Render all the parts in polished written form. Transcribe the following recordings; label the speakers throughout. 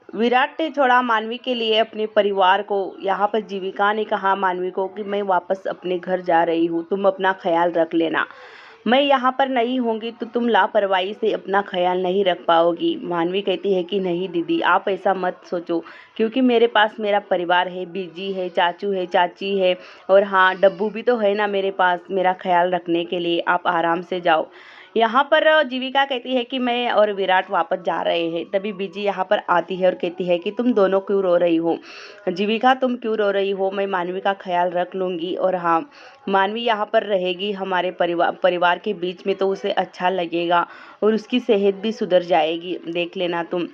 Speaker 1: विराट ने छोड़ा मानवी के लिए अपने परिवार को। यहाँ पर जीविका ने कहा मानवी को कि मैं वापस अपने घर जा रही हूँ, तुम अपना ख्याल रख लेना। मैं यहाँ पर नहीं होंगी तो तुम लापरवाही से अपना ख्याल नहीं रख पाओगी। मानवी कहती है कि नहीं दीदी, आप ऐसा मत सोचो, क्योंकि मेरे पास मेरा परिवार है, बीजी है, चाचू है, चाची है, और हाँ डब्बू भी तो है ना मेरे पास मेरा ख्याल रखने के लिए। आप आराम से जाओ। यहाँ पर जीविका कहती है कि मैं और विराट वापस जा रहे हैं। तभी बीजी यहाँ पर आती है और कहती है कि तुम दोनों क्यों रो रही हो। जीविका तुम क्यों रो रही हो, मैं मानवी का ख्याल रख लूँगी, और हाँ मानवी यहाँ पर रहेगी हमारे परिवार के बीच में तो उसे अच्छा लगेगा और उसकी सेहत भी सुधर जाएगी, देख लेना तुम।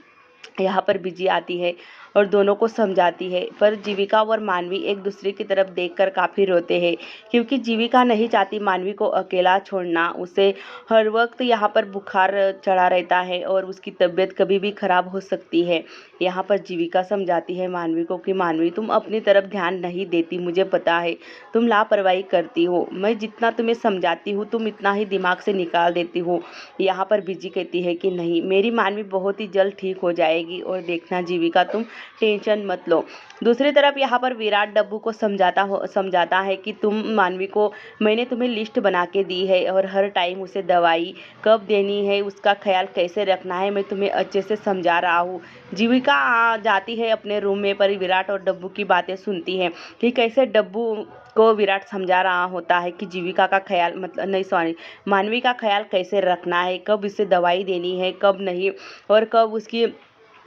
Speaker 1: यहाँ पर बिजी आती है और दोनों को समझाती है, पर जीविका और मानवी एक दूसरे की तरफ देखकर काफ़ी रोते हैं, क्योंकि जीविका नहीं चाहती मानवी को अकेला छोड़ना। उसे हर वक्त यहाँ पर बुखार चढ़ा रहता है और उसकी तबीयत कभी भी खराब हो सकती है। यहाँ पर जीविका समझाती है मानवी को कि मानवी तुम अपनी तरफ ध्यान नहीं देती, मुझे पता है तुम लापरवाही करती हो, मैं जितना तुम्हें समझाती हूँ तुम इतना ही दिमाग से निकाल देती हो। यहाँ पर बिजी कहती है कि नहीं, मेरी मानवी बहुत ही जल्द ठीक हो जाएगी, और देखना जीविका तुम टेंशन मत लो। दूसरी तरफ यहाँ पर विराट डब्बू को समझाता है कि तुम मानवी को, मैंने तुम्हें लिस्ट बना के दी है और हर टाइम उसे दवाई कब देनी है, उसका ख्याल कैसे रखना है, मैं तुम्हें अच्छे से समझा रहा हूँ। जीविका जाती है अपने रूम में, पर विराट और डब्बू की बातें सुनती है कि कैसे डब्बू को विराट समझा रहा होता है कि जीविका का ख्याल मतलब नहीं सॉरी मानवी का ख्याल कैसे रखना है, कब इसे दवाई देनी है कब नहीं, और कब उसकी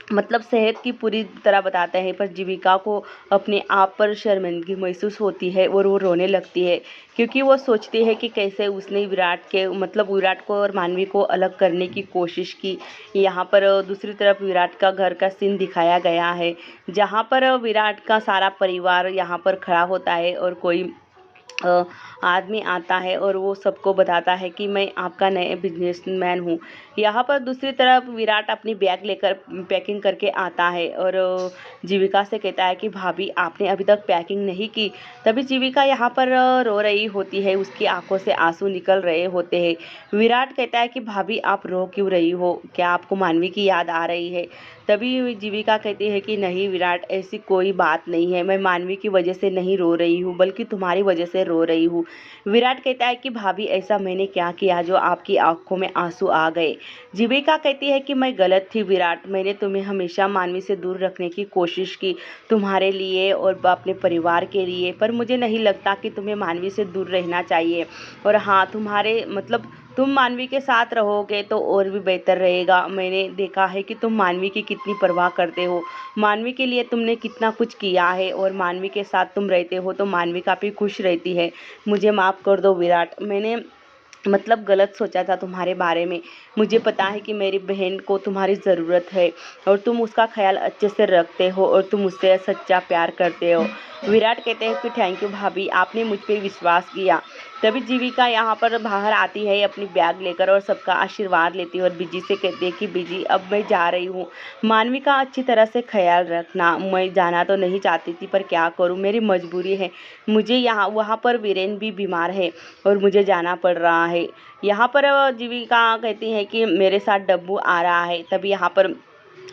Speaker 1: मतलब सेहत की पूरी तरह बताते हैं। पर जीविका को अपने आप पर शर्मिंदगी महसूस होती है और वो रोने लगती है, क्योंकि वो सोचती है कि कैसे उसने विराट को और मानवी को अलग करने की कोशिश की। यहाँ पर दूसरी तरफ विराट का घर का सीन दिखाया गया है, जहाँ पर विराट का सारा परिवार यहाँ पर खड़ा होता है और कोई आदमी आता है और वो सबको बताता है कि मैं आपका नए बिजनेसमैन हूँ। यहाँ पर दूसरी तरफ विराट अपनी बैग लेकर पैकिंग करके आता है और जीविका से कहता है कि भाभी आपने अभी तक पैकिंग नहीं की। तभी जीविका यहाँ पर रो रही होती है, उसकी आंखों से आंसू निकल रहे होते हैं। विराट कहता है कि भाभी आप रो क्यों रही हो, क्या आपको मानवी की याद आ रही है। तभी जीविका कहती है कि नहीं विराट, ऐसी कोई बात नहीं है, मैं मानवी की वजह से नहीं रो रही हूँ बल्कि तुम्हारी वजह से रो रही हूँ। विराट कहता है कि भाभी ऐसा मैंने क्या किया जो आपकी आंखों में आंसू आ गए। जीविका कहती है कि मैं गलत थी विराट, मैंने तुम्हें हमेशा मानवी से दूर रखने की कोशिश की, तुम्हारे लिए और अपने परिवार के लिए, पर मुझे नहीं लगता कि तुम्हें मानवी से दूर रहना चाहिए। और हाँ तुम मानवी के साथ रहोगे तो और भी बेहतर रहेगा। मैंने देखा है कि तुम मानवी की कितनी परवाह करते हो, मानवी के लिए तुमने कितना कुछ किया है, और मानवी के साथ तुम रहते हो तो मानवी काफ़ी खुश रहती है। मुझे माफ़ कर दो विराट, मैंने गलत सोचा था तुम्हारे बारे में। मुझे पता है कि मेरी बहन को तुम्हारी ज़रूरत है और तुम उसका ख्याल अच्छे से रखते हो और तुम उससे सच्चा प्यार करते हो। विराट कहते हैं कि थैंक यू भाभी, आपने मुझ पर विश्वास किया। तभी जीविका यहाँ पर बाहर आती है अपनी बैग लेकर और सबका आशीर्वाद लेती है और बिजी से कहती है कि बिजी अब मैं जा रही हूँ, मानवी का अच्छी तरह से ख्याल रखना। मैं जाना तो नहीं चाहती थी पर क्या करूँ, मेरी मजबूरी है। मुझे वहाँ पर वीरेन भी बीमार है और मुझे जाना पड़ रहा है। यहाँ पर जीविका कहती है कि मेरे साथ डब्बू आ रहा है। तभी यहाँ पर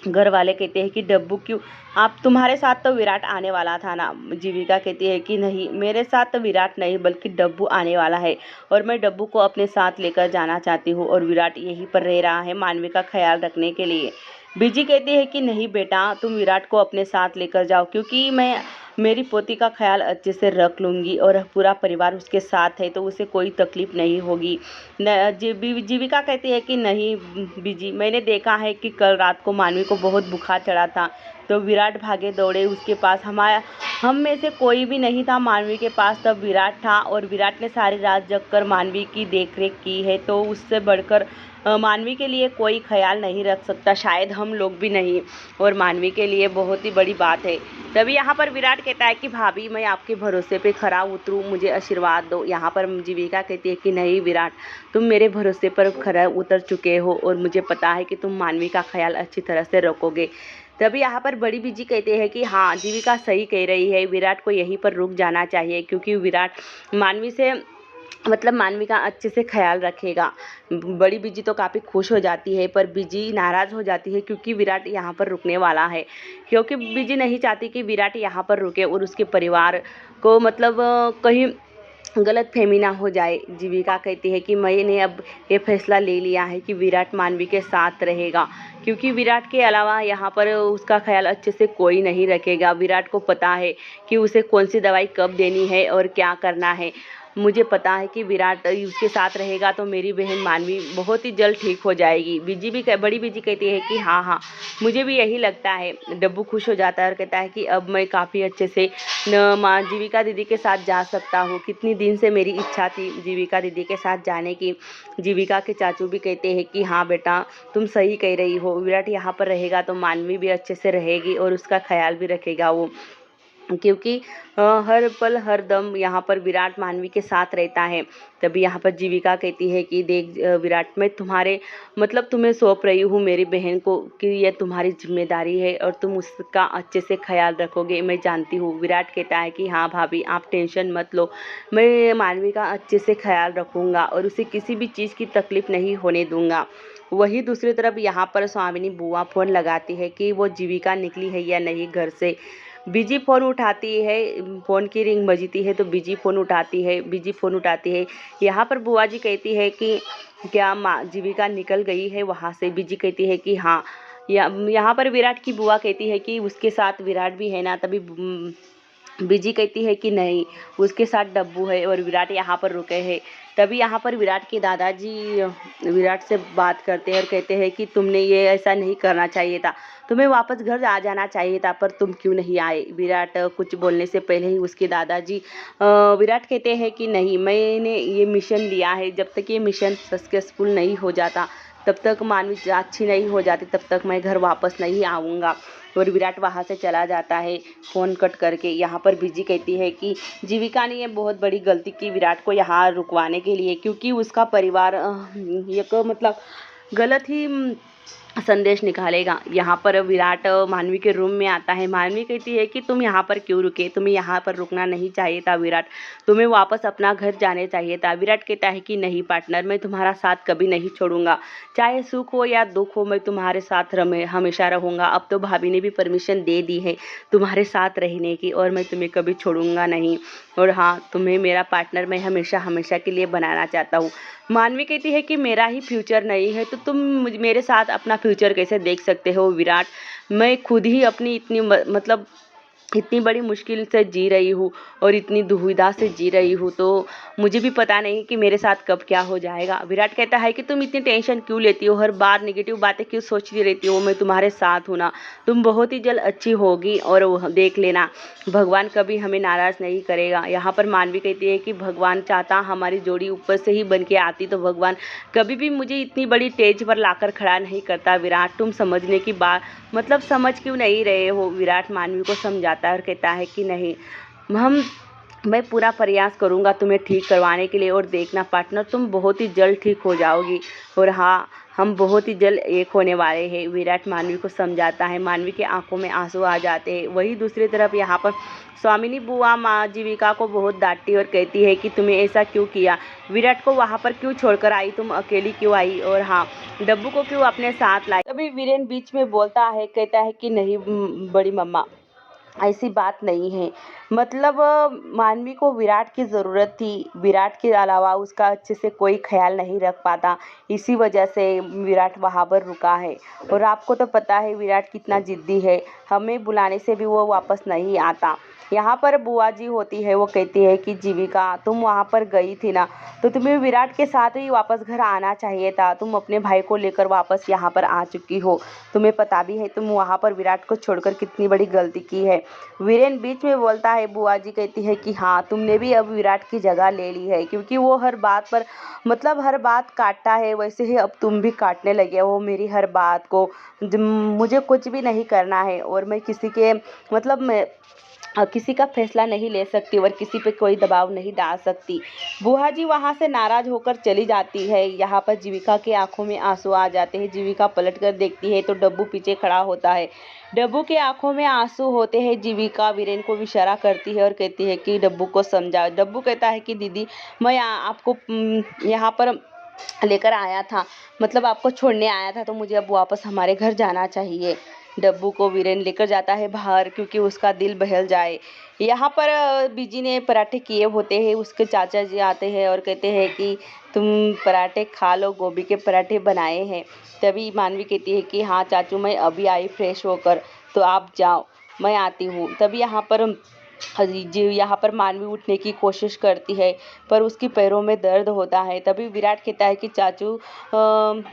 Speaker 1: घर वाले कहते हैं कि डब्बू क्यों, आप तुम्हारे साथ तो विराट आने वाला था ना। जीविका कहती है कि नहीं, मेरे साथ तो विराट नहीं बल्कि डब्बू आने वाला है और मैं डब्बू को अपने साथ लेकर जाना चाहती हूँ और विराट यहीं पर रह रहा है मानवी का ख्याल रखने के लिए। बीजी कहती है कि नहीं बेटा, तुम विराट को अपने साथ लेकर जाओ, क्योंकि मैं मेरी पोती का ख्याल अच्छे से रख लूँगी और पूरा परिवार उसके साथ है तो उसे कोई तकलीफ़ नहीं होगी। जीविका कहती है कि नहीं बीजी, मैंने देखा है कि कल रात को मानवी को बहुत बुखार चढ़ा था तो विराट भागे दौड़े उसके पास। हम में से कोई भी नहीं था मानवी के पास, तब विराट था और विराट ने सारी रात जगकर मानवी की देखरेख की है, तो उससे बढ़कर मानवी के लिए कोई ख्याल नहीं रख सकता, शायद हम लोग भी नहीं, और मानवी के लिए बहुत ही बड़ी बात है। तभी यहाँ पर विराट कहता है कि भाभी मैं आपके भरोसे पे खरा उतरूँ, मुझे आशीर्वाद दो। यहाँ पर जीविका कहती है कि नहीं विराट, तुम मेरे भरोसे पर खरा उतर चुके हो और मुझे पता है कि तुम मानवी का ख्याल अच्छी तरह से रखोगे। तभी यहाँ पर बड़ी बीजी कहते हैं कि हाँ जीविका सही कह रही है, विराट को यहीं पर रुक जाना चाहिए, क्योंकि विराट मानवी से मतलब मानवी का अच्छे से ख्याल रखेगा। बड़ी बीजी तो काफ़ी खुश हो जाती है, पर बीजी नाराज़ हो जाती है क्योंकि विराट यहाँ पर रुकने वाला है। क्योंकि बीजी नहीं चाहती कि विराट यहाँ पर रुके और उसके परिवार को मतलब कहीं गलतफ़हमी ना हो जाए। जीविका कहती है कि मैंने अब ये फ़ैसला ले लिया है कि विराट मानवी के साथ रहेगा, क्योंकि विराट के अलावा यहाँ पर उसका ख़्याल अच्छे से कोई नहीं रखेगा। विराट को पता है कि उसे कौन-सी दवाई कब देनी है और क्या करना है। मुझे पता है कि विराट उसके साथ रहेगा तो मेरी बहन मानवी बहुत ही जल्द ठीक हो जाएगी। बड़ी बीजी कहती है कि हाँ, हाँ, मुझे भी यही लगता है। डब्बू खुश हो जाता है और कहता है कि अब मैं काफ़ी अच्छे से न माँ जीविका दीदी के साथ जा सकता हूँ। कितनी दिन से मेरी इच्छा थी जीविका दीदी के साथ जाने की। जीविका के चाचू भी कहते हैं कि हाँ बेटा, तुम सही कह रही हो। विराट यहाँ पर रहेगा तो मानवी भी अच्छे से रहेगी और उसका ख्याल भी रखेगा वो, क्योंकि हर पल हर दम यहाँ पर विराट मानवी के साथ रहता है। तभी यहाँ पर जीविका कहती है कि देख विराट, मैं तुम्हारे मतलब तुम्हें सौंप रही हूँ मेरी बहन को कि यह तुम्हारी जिम्मेदारी है और तुम उसका अच्छे से ख्याल रखोगे, मैं जानती हूँ। विराट कहता है कि हाँ भाभी, आप टेंशन मत लो, मैं मानवी का अच्छे से ख्याल रखूँगा और उसे किसी भी चीज़ की तकलीफ़ नहीं होने दूँगा। वहीं दूसरी तरफ यहाँ पर स्वामिनी बुआ फ़ोन लगाती है कि वो जीविका निकली है या नहीं घर से। बिजी फ़ोन उठाती है, फ़ोन की रिंग बजती है तो बिजी फ़ोन उठाती है। यहाँ पर बुआ जी कहती है कि क्या माँ जीविका निकल गई है वहाँ से? बिजी कहती है कि हाँ। यहाँ पर विराट की बुआ कहती है कि उसके साथ विराट भी है ना? तभी बीजी कहती है कि नहीं, उसके साथ डब्बू है और विराट यहाँ पर रुके हैं। तभी यहाँ पर विराट के दादाजी विराट से बात करते हैं और कहते हैं कि तुमने ये ऐसा नहीं करना चाहिए था, तुम्हें वापस घर आ जाना चाहिए था, पर तुम क्यों नहीं आए? विराट कुछ बोलने से पहले ही उसके दादाजी विराट कहते हैं कि नहीं, मैंने ये मिशन लिया है, जब तक ये मिशन सक्सेसफुल नहीं हो जाता, तब तक मानवी अच्छी नहीं हो जाती, तब तक मैं घर वापस नहीं आऊँगा। और विराट वहाँ से चला जाता है फ़ोन कट करके। यहाँ पर बीजी कहती है कि जीविका ने ये बहुत बड़ी गलती की विराट को यहाँ रुकवाने के लिए, क्योंकि उसका परिवार एक मतलब गलत ही संदेश निकालेगा। यहाँ पर विराट मानवी के रूम में आता है। मानवी कहती है कि तुम यहाँ पर क्यों रुके? तुम्हें यहाँ पर रुकना नहीं चाहिए था विराट, तुम्हें वापस अपना घर जाने चाहिए था। विराट कहता है कि नहीं पार्टनर, मैं तुम्हारा साथ कभी नहीं छोड़ूंगा, चाहे सुख हो या दुख हो, मैं तुम्हारे साथ हमेशा रहूँगा। अब तो भाभी ने भी परमिशन दे दी है तुम्हारे साथ रहने की और मैं तुम्हें कभी छोड़ूंगा नहीं। और हाँ, तुम्हें मेरा पार्टनर मैं हमेशा हमेशा के लिए बनाना चाहता हूँ। मानवी कहती है कि मेरा ही फ्यूचर नहीं है तो तुम मेरे साथ अपना फ्यूचर कैसे देख सकते हो विराट? मैं खुद ही अपनी इतनी मतलब इतनी बड़ी मुश्किल से जी रही हूँ और इतनी दुविधा से जी रही हूँ, तो मुझे भी पता नहीं कि मेरे साथ कब क्या हो जाएगा। विराट कहता है कि तुम इतनी टेंशन क्यों लेती हो, हर बार नेगेटिव बातें क्यों सोचती रहती हो? मैं तुम्हारे साथ हूँ ना, तुम बहुत ही जल्द अच्छी होगी और देख लेना, भगवान कभी हमें नाराज़ नहीं करेगा। यहाँ पर मानवी कहती है कि भगवान चाहता हमारी जोड़ी ऊपर से ही बन के आती तो भगवान कभी भी मुझे इतनी बड़ी स्टेज पर लाकर खड़ा नहीं करता। विराट, तुम समझने की बात मतलब समझ क्यों नहीं रहे हो? विराट मानवी को समझाता है और कहता है कि नहीं, मैं पूरा प्रयास करूँगा तुम्हें ठीक करवाने के लिए और देखना पार्टनर, तुम बहुत ही जल्द ठीक हो जाओगी और हाँ, हम बहुत ही जल्द एक होने वाले हैं। विराट मानवी को समझाता है। मानवी के आंखों में आंसू आ जाते हैं। वही दूसरी तरफ यहाँ पर स्वामिनी बुआ माँ जीविका को बहुत डांटती और कहती है कि तुम्हें ऐसा क्यों किया? विराट को वहाँ पर क्यों छोड़कर आई? तुम अकेली क्यों आई? और हाँ, डब्बू को क्यों अपने साथ लाई? तभी वीरेन बीच में बोलता है, कहता है कि नहीं बड़ी मम्मा, ऐसी बात नहीं है। मतलब मानवी को विराट की ज़रूरत थी, विराट के अलावा उसका अच्छे से कोई ख्याल नहीं रख पाता, इसी वजह से विराट वहाँ पर रुका है। और आपको तो पता है विराट कितना ज़िद्दी है, हमें बुलाने से भी वो वापस नहीं आता। यहाँ पर बुआ जी होती है, वो कहती है कि जीविका, तुम वहाँ पर गई थी ना, तो तुम्हें विराट के साथ ही वापस घर आना चाहिए था। तुम अपने भाई को लेकर वापस यहाँ पर आ चुकी हो, तुम्हें पता भी है तुम वहाँ पर विराट को छोड़कर कितनी बड़ी गलती की है। वीरेन बीच में बोलता है। बुआ जी कहती है कि हाँ, तुमने भी अब विराट की जगह ले ली है, क्योंकि वो हर बात पर मतलब हर बात काटता है, वैसे ही अब तुम भी काटने लगे हो मेरी हर बात को। मुझे कुछ भी नहीं करना है और मैं किसी के मतलब किसी का फैसला नहीं ले सकती और किसी पे कोई दबाव नहीं डाल सकती। बुआ जी वहाँ से नाराज़ होकर चली जाती है। यहाँ पर जीविका की आंखों में आंसू आ जाते हैं। जीविका पलट कर देखती है तो डब्बू पीछे खड़ा होता है। डब्बू के आंखों में आंसू होते हैं। जीविका वीरेन को इशारा करती है और कहती है कि डब्बू को समझाओ। डब्बू कहता है कि दीदी मैं आपको यहाँ पर लेकर आया था, मतलब आपको छोड़ने आया था, तो मुझे अब वापस हमारे घर जाना चाहिए। डब्बू को वीरेन लेकर जाता है बाहर क्योंकि उसका दिल बहल जाए। यहाँ पर बीजी ने पराठे किए होते हैं। उसके चाचा जी आते हैं और कहते हैं कि तुम पराठे खा लो, गोभी के पराठे बनाए हैं। तभी मानवी कहती है कि हाँ चाचू मैं अभी आई फ्रेश होकर, तो आप जाओ मैं आती हूँ। तभी यहाँ पर मानवी उठने की कोशिश करती है पर उसकी पैरों में दर्द होता है। तभी विराट कहता है कि चाचू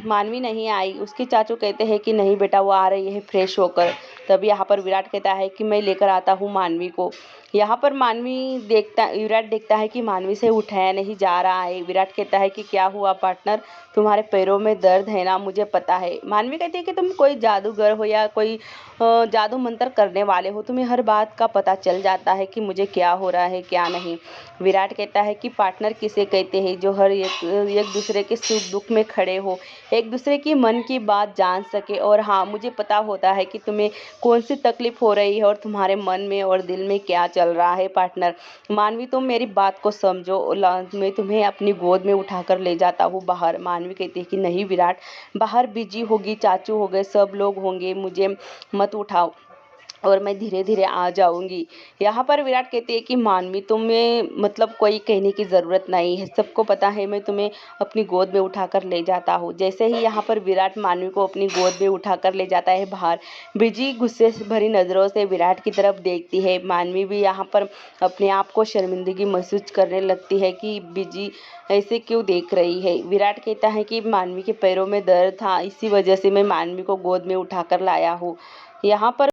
Speaker 1: मानवी नहीं आई। उसके चाचू कहते हैं कि नहीं बेटा वो आ रही है फ्रेश होकर। तभी यहाँ पर विराट कहता है कि मैं लेकर आता हूँ मानवी को। यहाँ पर विराट देखता है कि मानवी से उठाया नहीं जा रहा है। विराट कहता है कि क्या हुआ पार्टनर, तुम्हारे पैरों में दर्द है ना, मुझे पता है। मानवी कहती है कि तुम कोई जादूगर हो या कोई जादू मंत्र करने वाले हो, तुम्हें हर बात का पता चल जाता है कि मुझे क्या हो रहा है क्या नहीं। विराट कहता है कि पार्टनर किसे कहते हैं, जो हर एक दूसरे के सुख दुख में खड़े हो, एक दूसरे की मन की बात जान सके। और हाँ मुझे पता होता है कि तुम्हें कौन सी तकलीफ हो रही है और तुम्हारे मन में और दिल में क्या चल रहा है। पार्टनर मानवी तुम मेरी बात को समझो, मैं तुम्हें अपनी गोद में उठाकर ले जाता हूँ बाहर। मानवी कहती है कि नहीं विराट, बाहर बीजी होगी, चाचू हो गए, सब लोग होंगे, मुझे मत उठाओ और मैं धीरे धीरे आ जाऊंगी। यहाँ पर विराट कहती है कि मानवी तुम्हें मतलब कोई कहने की ज़रूरत नहीं है, सबको पता है, मैं तुम्हें अपनी गोद में उठाकर ले जाता हूँ। जैसे ही यहाँ पर विराट मानवी को अपनी गोद में उठाकर ले जाता है बाहर, बिजी गुस्से से भरी नज़रों से विराट की तरफ देखती है। मानवी भी यहाँ पर अपने आप को शर्मिंदगी महसूस करने लगती है कि बिजी ऐसे क्यों देख रही है। विराट कहता है कि मानवी के पैरों में दर्द था, इसी वजह से मैं मानवी को गोद में उठाकर लाया हूँ। यहाँ पर